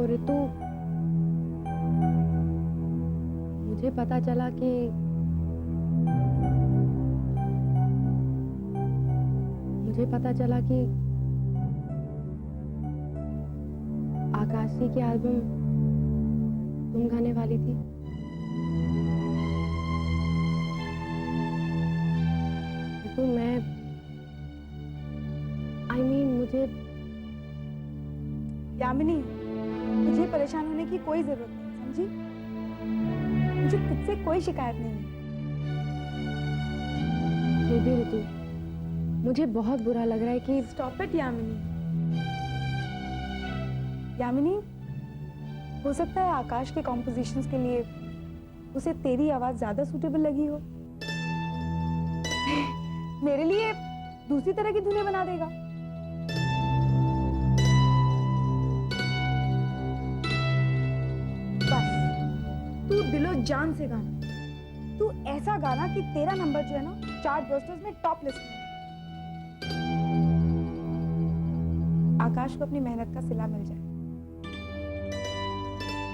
ऋतु, मुझे पता चला कि आकाशी की एल्बम तुम गाने वाली थी। ऋतु, मुझे यामिनी, मुझे परेशान होने की कोई जरूरत नहीं, समझी? मुझे तुझसे कोई शिकायत नहीं है। फिर भी ऋतु, मुझे बहुत बुरा लग रहा है कि स्टॉप इट यामिनी। यामिनी, हो सकता है आकाश के कॉम्पोजिशंस के लिए उसे तेरी आवाज ज्यादा सूटेबल लगी हो। मेरे लिए दूसरी तरह की धुनें बना देगा। बस तू दिलो जान से गाना, तू ऐसा गाना कि तेरा नंबर जो है ना चार्ट बस्टर्स में टॉप लिस्ट में। आकाश को अपनी मेहनत का सिला मिल जाए।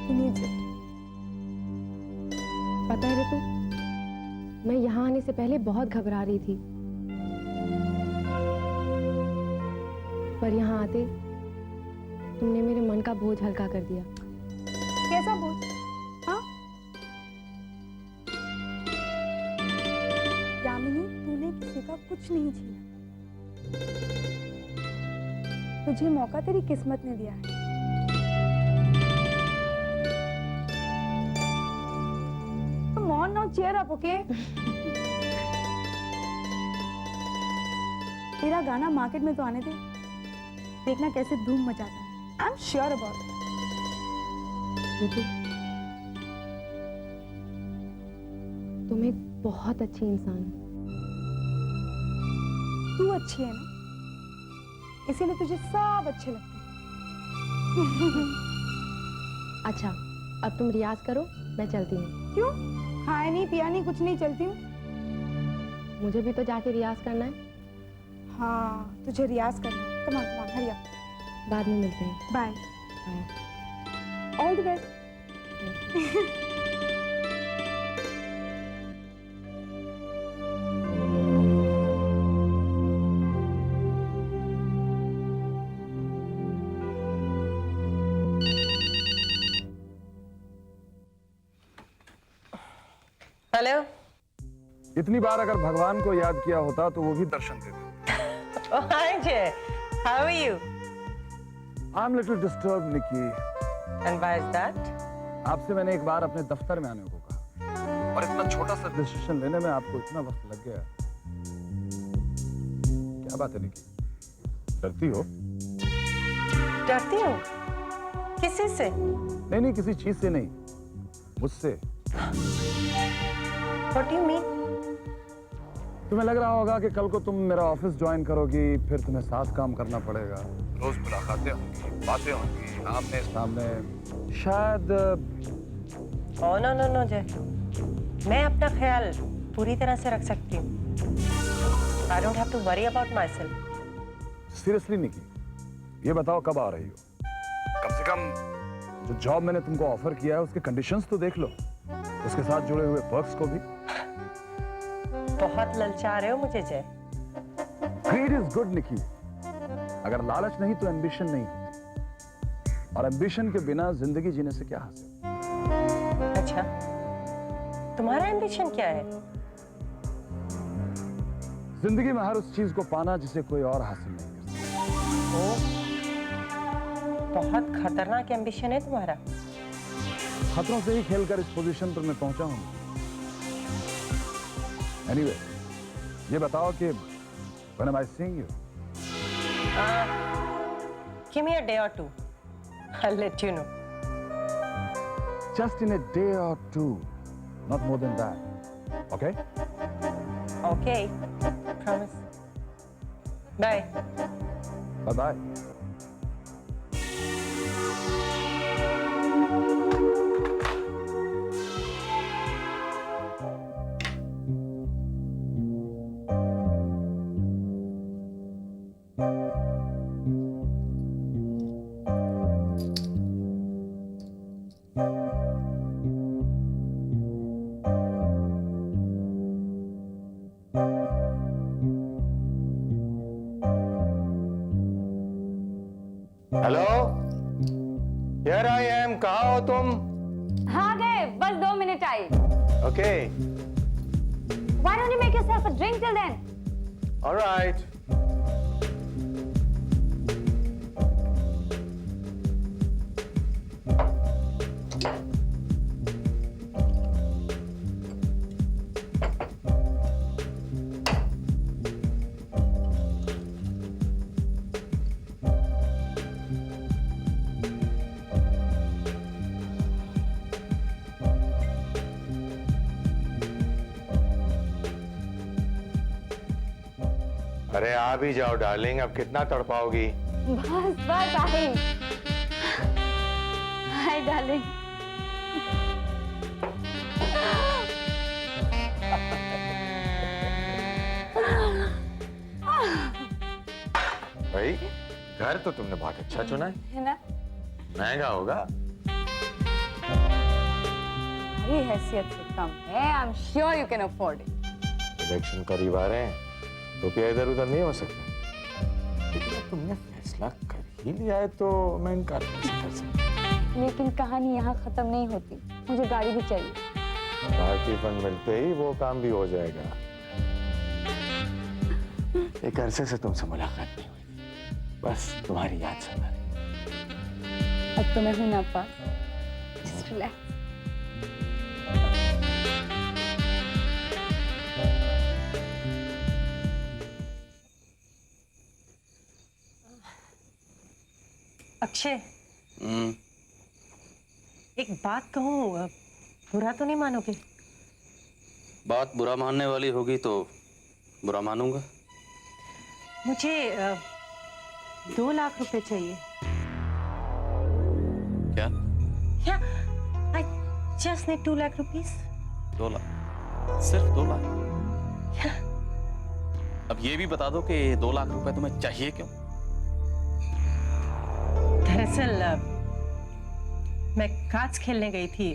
He needs it. पता है ऋतु, मैं यहाँ आने से पहले बहुत घबरा रही थी, पर यहाँ आते तुमने मेरे मन का बोझ हल्का कर दिया। कैसा बोझ? हाँ? यामिनी, तूने किसी का कुछ नहीं छीना। तुझे मौका तेरी किस्मत ने दिया है। Come on now, cheer up, okay? तेरा गाना मार्केट में तो आने दे, देखना कैसे धूम मचाता है। आई एम श्योर अबाउट ऋतु, तुम एक बहुत अच्छी इंसान हो। तू अच्छी है ना, इसीलिए तुझे सब अच्छे लगते हैं। अच्छा, अब तुम रियाज करो, मैं चलती हूँ। क्यों? खाया नहीं पिया नहीं कुछ नहीं, चलती हूँ। मुझे भी तो जाके रियाज करना है। हाँ, तुझे रियाज करना है। Come on hurry up. बाद में मिलते हैं। Bye. Bye. All the best. Hello. इतनी बार अगर भगवान को याद किया होता तो वो भी दर्शन देते। Oh, hi Jay. How are you? I'm little disturbed, Nikki. And why is that? आपसे मैंने एक बार अपने दफ्तर में आने को कहा और इतना छोटा सा डिसीजन लेने में आपको इतना वक्त लग गया। क्या बात है निकी? डरती हो? डरती हूँ? किसी से? नहीं, किसी चीज से नहीं, मुझसे। What do you mean? तुम्हें लग रहा होगा कि कल को तुम मेरा ऑफिस ज्वाइन करोगी, फिर तुम्हें साथ काम करना पड़ेगा, रोज मुलाकातें होंगी, बातें होंगी, आमने सामने। शायद Oh no जय, मैं अपना ख्याल पूरी तरह से रख सकती हूँ। I don't have to worry about myself. Seriously Nikki, ये बताओ कब आ रही हो? कम से कम जो जॉब मैंने तुमको ऑफर किया है उसके कंडीशंस तो देख लो, उसके साथ जुड़े हुए पर्क्स को भी। बहुत ललचा रहे हो मुझे जय। ग्रीड इज गुड निकी, अगर लालच नहीं तो एम्बिशन नहीं होती, और एम्बिशन के बिना जिंदगी जीने से क्या हासिल। अच्छा, तुम्हारा एम्बिशन क्या है? जिंदगी में हर उस चीज को पाना जिसे कोई और हासिल नहीं कर सकता। ओह, बहुत खतरनाक एम्बिशन है तुम्हारा। खतरों से ही खेलकर इस पोजीशन पर मैं पहुंचा हूं। एनीवे, ये बताओ कि when am I seeing you? Give me a day or two. I'll let you know. Just in a day or two, not more than that. Okay? Okay. Promise. Bye. Bye-bye. Here I am. कहाँ हो तुम? हाँ गए, बस 2 minute I. Okay, Why don't you make yourself a drink till then? Alright. अरे आ भी जाओ darling, अब कितना तड़पाओगी? बस आई। Hi darling. भाई घर तो तुमने बहुत अच्छा चुना है ना? महंगा होगा। मेरी हैसियत से कम है। I am sure you can afford it. Election करीब आ रहे हैं, रुपया इधर उधर नहीं हो सकता। लेकिन अब तुमने फैसला कर ही लिया है तो मैं इनकार कैसे कर सकता। लेकिन कहानी यहाँ खत्म नहीं होती, मुझे गाड़ी भी चाहिए। पार्टी फंड मिलते ही वो काम भी हो जाएगा। एक अरसे से तुमसे मुलाकात नहीं हुई, बस तुम्हारी याद सता रही। अब तो मैं हूं ना पास। Just relax. अक्षय, एक बात कहूँ, बुरा तो नहीं मानोगे? बात बुरा मानने वाली होगी तो बुरा मानूंगा। मुझे 2 लाख रुपए चाहिए। क्या? या I just need 2 lakh rupees. 2 lakh? सिर्फ 2 लाख? अब ये भी बता दो कि 2 लाख रुपए तुम्हें चाहिए क्यों? दरअसल मैं कार्ड्स खेलने गई थी,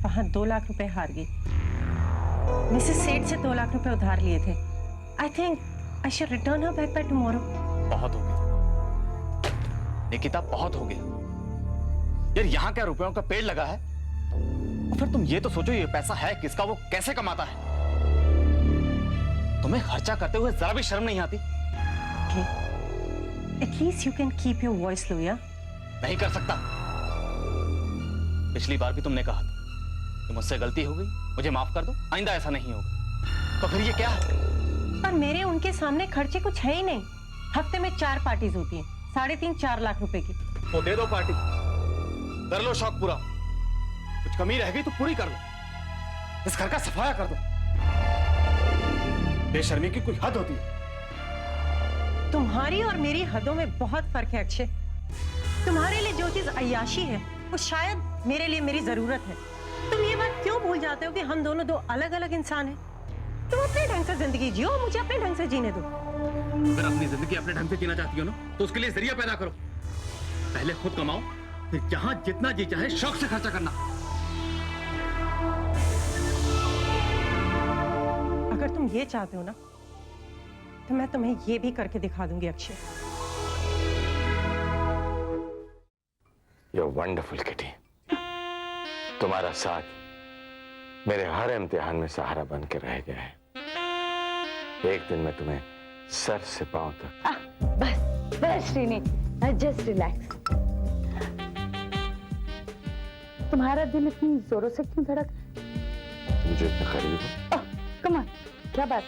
वहां 2 लाख रुपए हार गई। मिसेस सेठ से 2 लाख रुपए उधार लिए थे। I think I should return her back by tomorrow. बहुत हो गया निकिता, बहुत हो गया यार। यहाँ क्या रुपयों का पेड़ लगा है? और फिर तुम ये तो सोचो ये पैसा है किसका, वो कैसे कमाता है। तुम्हें खर्चा करते हुए जरा भी शर्म नहीं आती? At least you can keep your voice low, yeah? नहीं कर सकता। पिछली बार भी तुमने कहा था कि मुझसे गलती हो गई, मुझे माफ कर दो, आइंदा ऐसा नहीं होगा। तो फिर ये क्या है? पर मेरे उनके सामने खर्चे कुछ है ही नहीं। हफ्ते में 4 पार्टीज होती हैं, 3.5-4 लाख रुपए की। तो दे दो पार्टी, कर लो शौक पूरा। कुछ कमी रह गई तो पूरी कर लो। इस घर का सफाया कर दो। बेशर्मी की कोई हद होती है। तुम्हारी और मेरी हदों में बहुत फर्क है अक्षय। तुम्हारे लिए जो चीज अय्याशी है वो शायद मेरे लिए मेरी जरूरत है। तुम ये बात क्यों भूल जाते हो कि हम दोनों 2 अलग अलग इंसान हैं? तुम अपने ढंग से जिंदगी जियो, मुझे अपने ढंग से जीने दो। अगर अपनी जिंदगी अपने ढंग से जीना चाहती हो ना, तो उसके लिए जरिया पैदा करो। पहले खुद कमाओ, फिर जहां जितना जी चाहे शौक से खर्चा करना। अगर तुम ये चाहते हो ना, तो मैं तुम्हें ये भी करके दिखा दूंगी अक्षय। You're wonderful, kitty. तुम्हारा साथ मेरे हर इम्तिहान में सहारा बन के रह गया है। एक दिन मैं तुम्हें सर से पांव तक। बस श्रीनी, जस्ट रिलैक्स। तुम्हारा दिल इतनी जोरों से क्यों धड़क? मुझे इतना करीब हो। कम ऑन, क्या बात?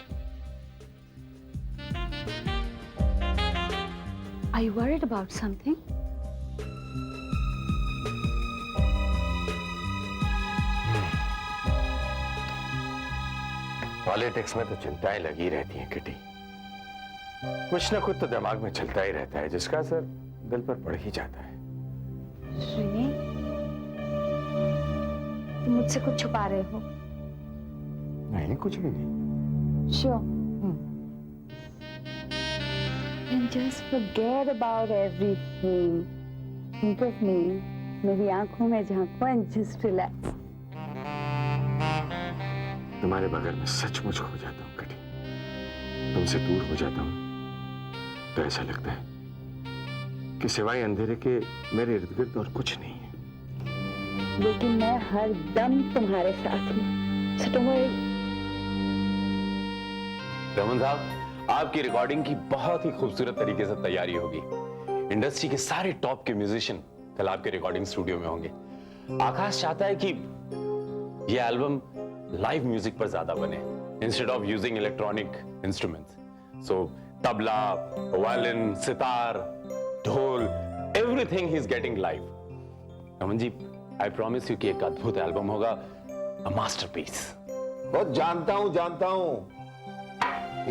Are you worried about something? Politics में तो चिंताएं लगी रहती हैं किटी। कुछ ना कुछ तो दिमाग में चलता ही रहता है जिसका असर दिल पर पड़ ही जाता है। श्रीनी, तुम मुझसे कुछ छुपा रहे हो? नहीं, कुछ भी नहीं। Sure. And just forget about everything. Think of me. मेरी आंखों में झांको and just relax. तुम्हारे बगैर मैं सचमुच खो जाता हूँ किटी। तुमसे दूर हो जाता हूँ तो ऐसा लगता है कि सिवाय अंधेरे के मेरे इर्द गिर्द और कुछ नहीं है। लेकिन मैं हर दम तुम्हारे साथ हूँ। So don't worry. रमन साहब, आपकी रिकॉर्डिंग की बहुत ही खूबसूरत तरीके से तैयारी होगी। इंडस्ट्री के सारे टॉप के म्यूजिशियन कल आपके रिकॉर्डिंग स्टूडियो में होंगे। आकाश चाहता है कि ये एल्बम लाइव म्यूजिक पर ज्यादा बने instead of using electronic instruments. So tabla, violin, sitar, dhol, everything ही is getting live. Raman ji, I promise you कि एक अद्भुत एल्बम होगा, अ मास्टरपीस। बहुत जानता हूं,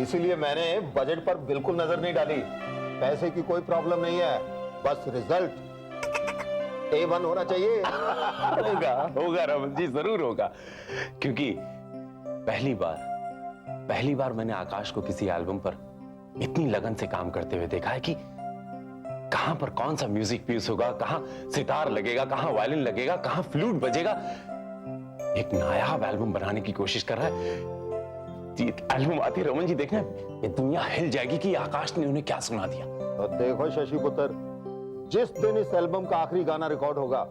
इसीलिए मैंने बजट पर बिल्कुल नजर नहीं डाली। पैसे की कोई प्रॉब्लम नहीं है, बस रिजल्ट A1 होना चाहिए। होगा रमन जी, जरूर होगा। क्योंकि पहली बार मैंने आकाश को किसी एल्बम पर इतनी लगन से काम करते हुए देखा है कि कहां पर कौन सा म्यूजिक पीस होगा, कहां सितार लगेगा, कहां वायलिन लगेगा, कहां फ्लूट बजेगा। एक नायाब एल्बम बनाने की कोशिश कर रहा है। एल्बम आती रमन जी, देखना ये दुनिया हिल जाएगी कि आकाश ने उन्हें क्या सुना दिया। और देखो शशि पुत्र, जिस दिन इस एल्बम का आखिरी गाना रिकॉर्ड होगा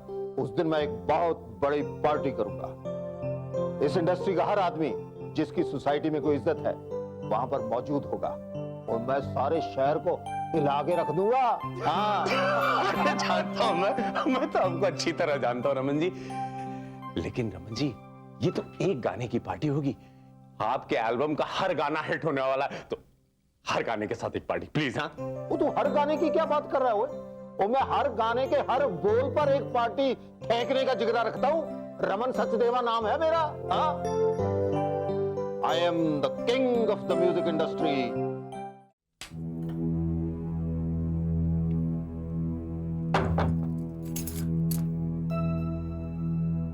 उस दिन मैं एक बहुत बड़ी पार्टी करूंगा। इस इंडस्ट्री का हर आदमी जिसकी सोसाइटी में कोई इज्जत है वहां पर मौजूद होगा और मैं सारे शहर को हिला के रख दूंगा। हाँ। जानता हूं मैं तो आपको अच्छी तरह जानता हूं रमन जी। लेकिन रमन जी, ये तो एक गाने की पार्टी होगी। आपके एल्बम का हर गाना हिट होने वाला है, तो हर गाने के साथ एक पार्टी प्लीज। हाँ, वो तू हर गाने की क्या बात कर रहा है? वो मैं हर गाने के हर बोल पर एक पार्टी फेंकने का जिगरा रखता हूं। रमन सचदेवा नाम है मेरा। I am the king of the music industry.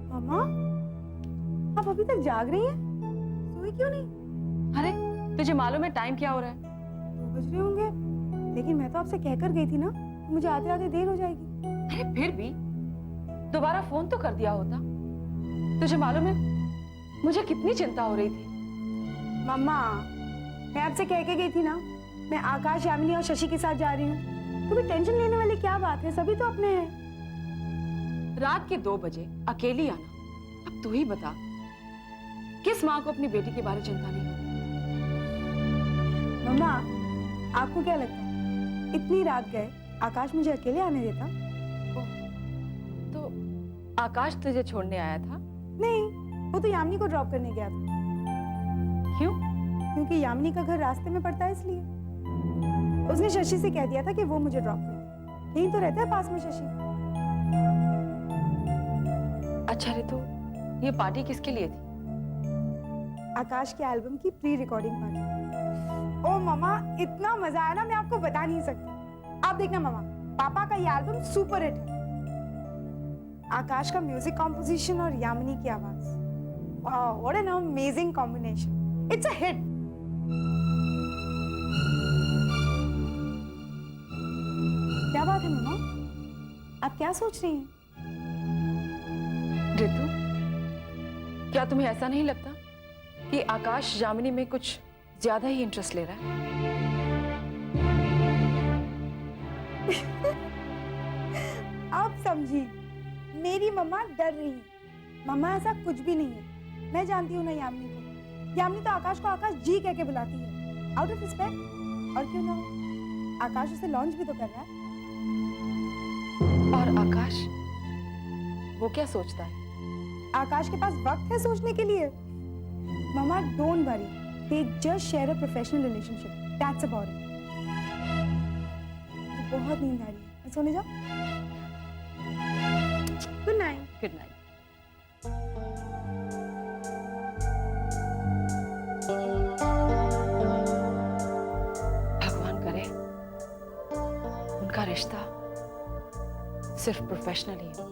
मामा, आप अभी तक जाग रही हैं? सोई क्यों नहीं? अरे तुझे मालूम है टाइम क्या हो रहा है? 2 बज रहे होंगे। लेकिन मैं तो आपसे कहकर गई थी ना, मुझे आते आते देर हो जाएगी। अरे फिर भी दोबारा फोन तो कर दिया होता। तुझे मालूम है मुझे कितनी चिंता हो रही थी। मम्मा, मैं आपसे कह के गई थी ना, मैं आकाश, यामिनी और शशि के साथ जा रही हूँ। तो भी टेंशन लेने वाली क्या बात है, सभी तो अपने हैं। रात के 2 बजे अकेली आना, अब तू ही बता, किस माँ को अपनी बेटी के बारे में चिंता नहीं होती? मम्मा, आपको क्या लगता है इतनी रात गए आकाश मुझे अकेले आने देता? तो आकाश तुझे छोड़ने आया था? नहीं, वो तो यामिनी को ड्रॉप करने गया था। क्यों? क्योंकि यामिनी का घर रास्ते में पड़ता है, इसलिए। उसने शशि से कह दिया था कि वो मुझे ड्रॉप कर दे। यहीं तो रहता है पास में शशि। अच्छा रितु, ये पार्टी किसके लिए थी? आकाश के एल्बम की प्री रिकॉर्डिंग पार्टी। ओ मामा, इतना मजा आया ना, मैं आपको बता नहीं सकती। आप देखना मामा, पापा का ये एल्बम सुपर हिट है। आकाश का म्यूजिक कॉम्पोजिशन और यामिनी की आवाज, वाह, what an amazing combination. It's a hit. क्या बात है मामा, आप क्या सोच रही हैं? रितु, क्या तुम्हें ऐसा नहीं लगता कि आकाश यामिनी में कुछ ज्यादा ही इंटरेस्ट ले रहा है? आप समझी, मेरी मम्मा डर रही है। मम्मा, ऐसा कुछ भी नहीं है। मैं जानती हूँ ना यामिनी को। यामिनी तो आकाश को आकाश जी कह के बुलाती है, आउट ऑफ रिस्पेक्ट। और क्यों ना हो, आकाश उसे लॉन्च भी तो कर रहा है। और आकाश, वो क्या सोचता है? आकाश के पास वक्त है सोचने के लिए। मम्मा, don't worry, they just share a professional relationship, that's about it. बहुत नींद आ रही है, मैं सोने जाऊं? Good night. Good night. भगवान करे उनका रिश्ता सिर्फ प्रोफेशनल ही हो।